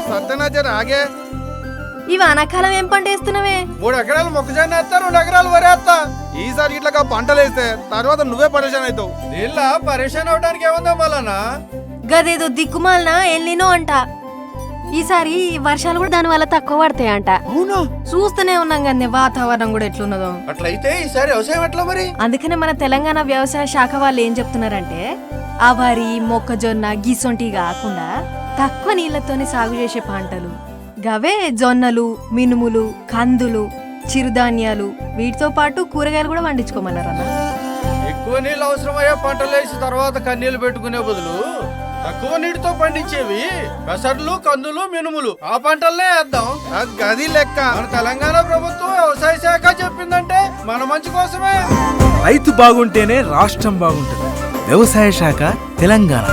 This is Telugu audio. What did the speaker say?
సత్యనాచారు ఆగే. ఈ వానాకాలం ఏం పంట వేస్తున్నావే? 3 ఎకరాలు మొక్కజొన్న వేస్తా, 2 ఎకరాలు వరి వేస్తా. ఈసారి ఇట్లా పంటలు వేస్తే తర్వాత నువ్వే పరేషాన్ అవుతావు. నీళ్ళ పరేషాన్ అవడానికి ఏముందా మళ్ళా? గదేదో దిక్కుమాలన ఎల్లినో అంట. ఈసారి వర్షాలు కూడా దాని వల్ల తక్కువ పడతాయంట. అవునా? చూస్తూనే ఉన్నాం కదా వాతావరణం కూడా ఎట్లున్నదో. అట్లయితే ఈసారి వ్యవసాయం ఎట్లా మరి? అందుకనే మన తెలంగాణ వ్యవసాయ శాఖ వాళ్ళు ఏం చెప్తున్నారంటే ఆ వరి మొక్కజొన్న గిసొంటి కాకుండా తక్కువ నీళ్లతోనే సాగు చేసే పంటలు గవే జొన్నలు, మినుములు, కందులు, చిరుధాన్యాలు వీటితో పాటు కూరగాయలు కూడా పండించుకోమన్నారన్న. ఎక్కువ నీళ్ళు అవసరమయ్యే పంటలు వేసి తర్వాత కన్నీళ్లు పెట్టుకునే బదులు తక్కువ నీటితో పండించేవి పెసర్లు, కందులు, మినుములు ఆ పంటలనే వేద్దాం. గది లెక్క. మన తెలంగాణ ప్రభుత్వం వ్యవసాయ శాఖ చెప్పిందంటే మన మంచి కోసమే. రైతు బాగుంటేనే రాష్ట్రం బాగుంటుంది. వ్యవసాయ శాఖ తెలంగాణ.